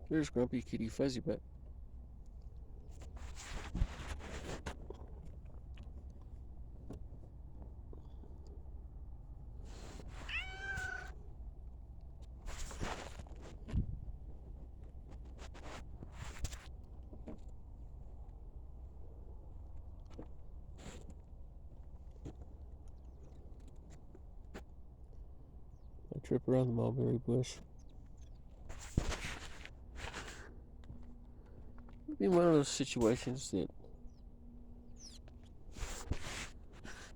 There's Grumpy Kitty Fuzzy Butt. I trip around the mulberry bush. It'd be one of those situations that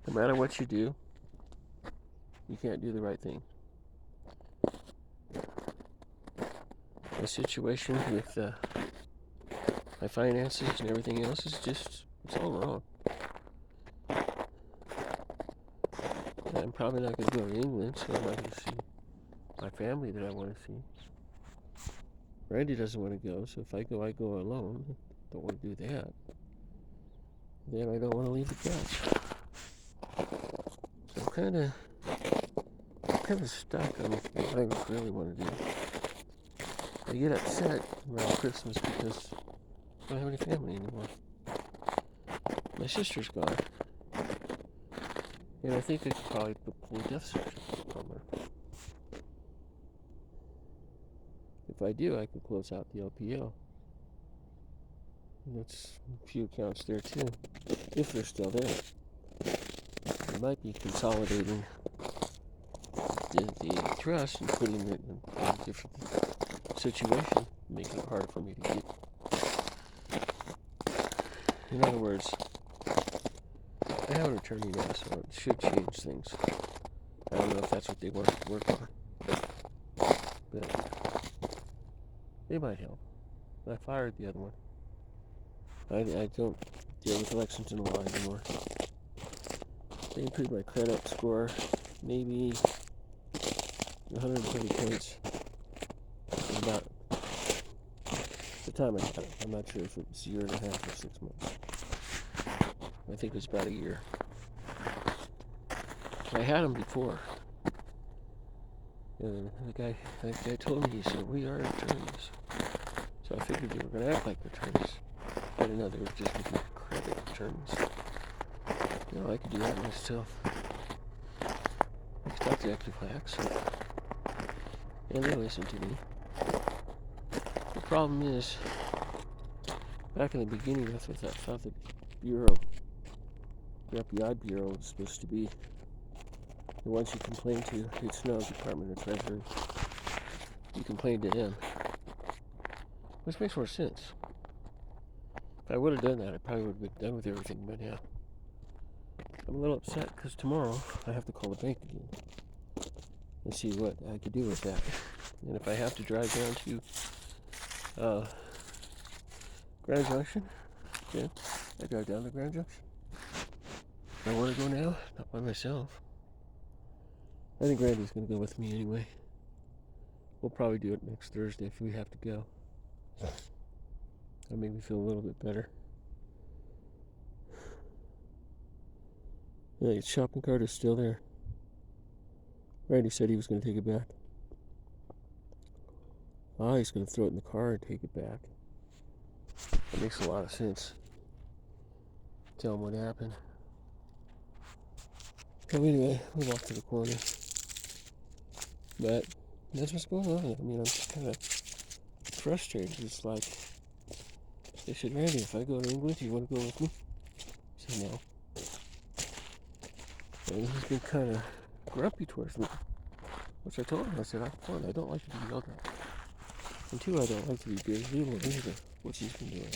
no matter what you do, you can't do the right thing. My situation with my finances and everything else is just, it's all wrong. And I'm probably not going to go to England, so I'm not going to see my family that I want to see. Randy doesn't want to go, so if I go alone. Don't want to do that. Then I don't want to leave the couch. So I'm kind of stuck on what I really want to do. I get upset around Christmas because I don't have any family anymore. My sister's gone. And I think I could probably pull a death certificate from her. If I do, I could close out the LPO. That's a few accounts there too, if they're still there. I might be consolidating the trust and putting it in a different situation, making it harder for me to get. In other words, I have an attorney now, so it should change things. I don't know if that's what they want to work on, but they might help. I fired the other one. I don't deal with Lexington law anymore. They improved my credit score, maybe 130 points. About the time I had it. I'm not sure if it was a year and a half or 6 months. I think it was about a year. I had them before. And the guy told me, he said, we are attorneys. So I figured they were going to act like attorneys. I didn't know they were just going to be credit attorneys. You know, I could do that myself. I could talk to Equifax. And they listen to me. The problem is, back in the beginning, I thought the Bureau, the FBI Bureau, was supposed to be the ones you complain to. It's no Department of Treasury. You complain to them. Which makes more sense. If I would have done that, I probably would have been done with everything by now. I'm a little upset because tomorrow I have to call the bank again and see what I could do with that. And if I have to drive down to Grand Junction, yeah, I drive down to Grand Junction. I want to go now, not by myself. I think Randy's going to go with me anyway. We'll probably do it next Thursday if we have to go. That made me feel a little bit better. Yeah, his shopping cart is still there. Randy said he was going to take it back. He's going to throw it in the car and take it back. That makes a lot of sense. Tell him what happened. So anyway, we walked to the corner. But that's what's going on. I mean, I'm just kind of frustrated. It's like, they said, Randy, if I go to England, do you want to go with me? I said, no. And he's been kind of grumpy towards me. Which I told him, I said, one, I don't like to be yelled at. And two, I don't like to be busy either, which he's been doing.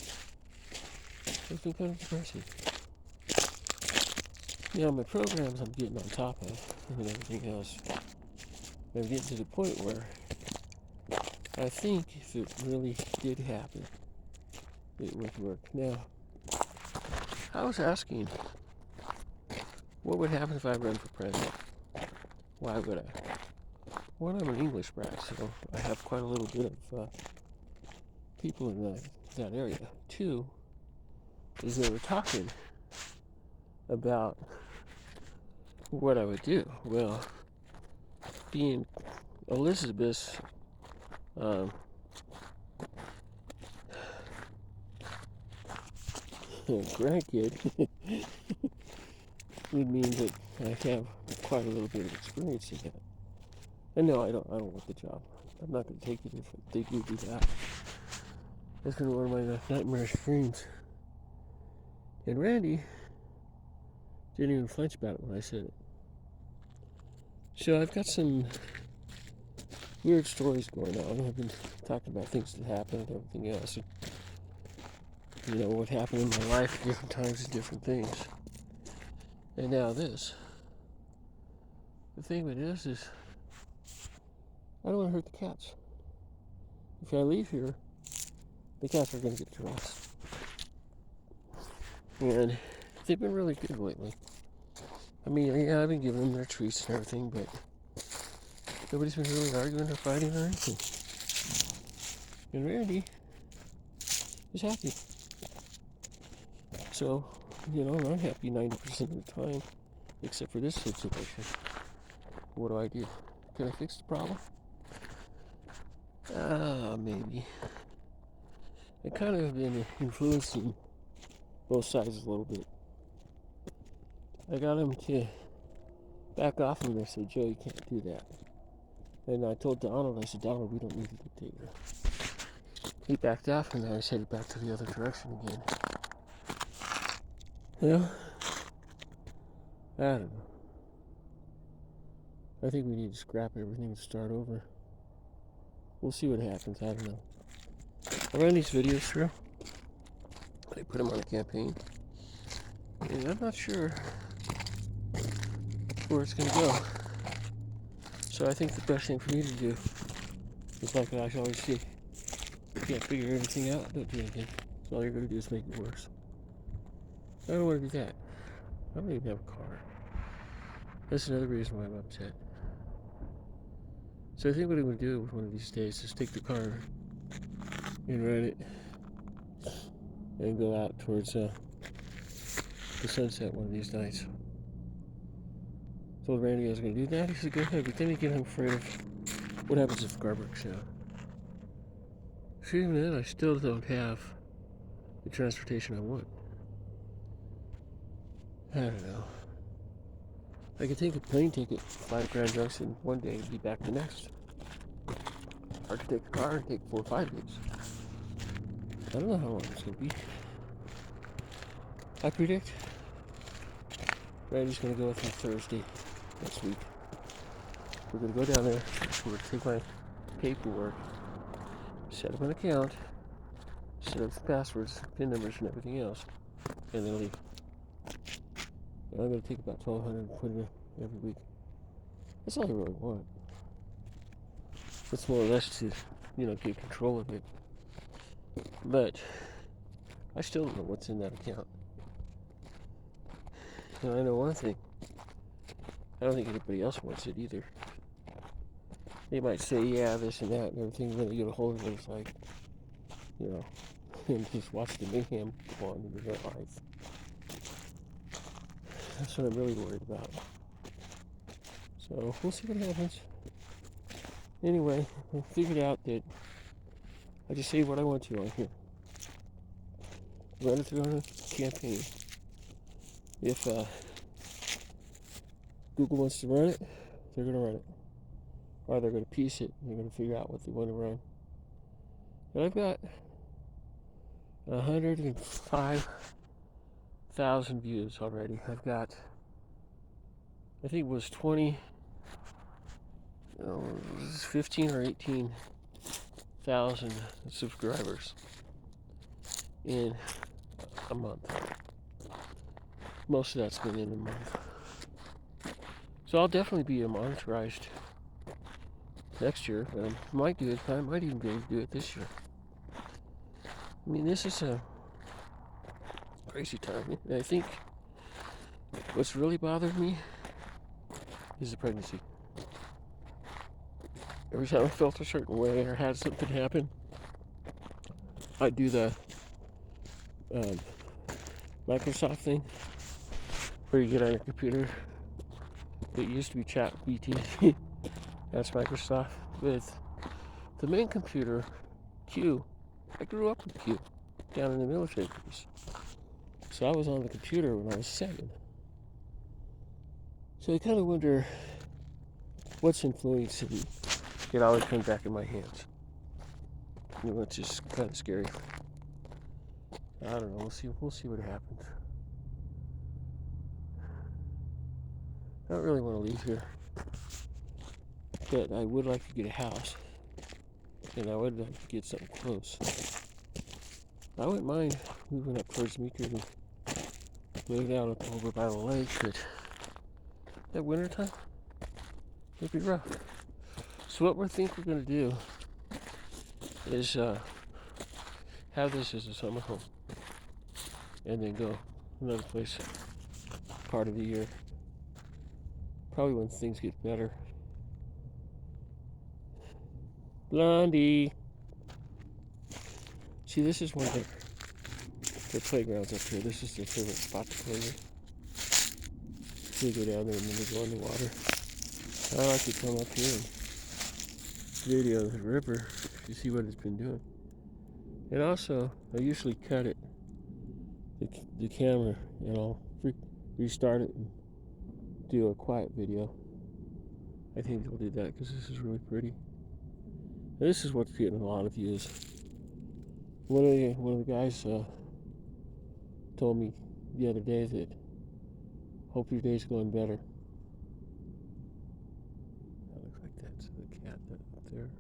It's been kind of depressing. You know, my programs I'm getting on top of and everything else. I'm getting to the point where I think if it really did happen, it would work. Now, I was asking, what would happen if I run for president? Why would I? One, I'm an English brat, so I have quite a little bit of people in that area. Two, is they were talking about what I would do. Well, being Elizabeth's grandkid would mean that I have quite a little bit of experience in that. And no, I don't want the job. I'm not going to take it if they do that. That's been one of my nightmarish dreams. And Randy didn't even flinch about it when I said it. So I've got some weird stories going on. I've been talking about things that happened and everything else. And, what happened in my life at different times and different things. And now this. The thing with this is, I don't want to hurt the cats. If I leave here, the cats are going to get dressed. And they've been really good lately. I mean, yeah, I've been giving them their treats and everything, but nobody's been really arguing or fighting or anything. And Randy is happy. So, I'm happy 90% of the time, except for this situation. What do? Can I fix the problem? Maybe. I kind of have been influencing both sides a little bit. I got him to back off from this. I said, Joe, you can't do that. And I told Donald, I said, Donald, we don't need a dictator. He backed off, and I was headed back to the other direction again. I don't know. I think we need to scrap everything and start over. We'll see what happens. I don't know. I ran these videos through. I put them on a campaign. And I'm not sure where it's going to go. So I think the best thing for me to do is, like I always say, you can't figure anything out, don't do anything. So all you're going to do is make it worse. I don't want to do that. I don't even have a car. That's another reason why I'm upset. So I think what I'm going to do one of these days is take the car and run it and go out towards the sunset one of these nights. Told Randy I was going to do that. He said, go ahead. But then again, I'm afraid of what happens if the car breaks down. So even then, I still don't have the transportation I want. I don't know. I could take a plane ticket, fly to Grand Junction one day and be back the next. Or I could take a car and take 4 or 5 days. I don't know how long it's going to be. I predict Randy's going to go with me Thursday next week. We're going to go down there. We're going to take my paperwork, set up an account, set up the passwords, PIN numbers, and everything else, and then leave. And I'm going to take about $1,200 and put it in every week. That's all I really want. It's more or less to, get control of it. But I still don't know what's in that account. And I know one thing. I don't think anybody else wants it either. They might say, yeah, this and that and everything, and then they get a hold of it. It's like, and just watch the mayhem go on in their life. That's what I'm really worried about. So we'll see what happens. Anyway, I figured out that I just say what I want to on here. Run it through on a campaign. If Google wants to run it, they're going to run it. Or they're going to piece it, and they're going to figure out what they want to run. And I've got 105,000 views already. I've got, I think it was 15 or 18,000 subscribers in a month. Most of that's been in a month. So I'll definitely be monetized next year, but I might do it. I might even be able to do it this year. I mean, this is a crazy time. And I think what's really bothered me is the pregnancy. Every time I felt a certain way or had something happen, I'd do the Microsoft thing where you get on your computer. It used to be ChatGPT. That's Microsoft. With the main computer, Q. I grew up with Q down in the military base. So I was on the computer when I was 7. So I kind of wonder what's influencing it always comes back in my hands. Which is kind of scary. I don't know. We'll see what happens. I don't really want to leave here, but I would like to get a house, and I would like to get something close. I wouldn't mind moving up towards Meeker and living out over by the lake, but at wintertime, it'd be rough. So what we think we're going to do is have this as a summer home, and then go another place part of the year. Probably when things get better. Blondie. See, this is one of the playgrounds up here. This is their favorite spot to play with. They go down there and then they go in the water. I like to come up here and video the river to see what it's been doing. And also, I usually cut it, the camera, and I'll restart it and do a quiet video. I think they'll do that because this is really pretty. And this is what's getting a lot of views. One of the guys told me the other day that hope your day's going better. That looks like that's the cat up there.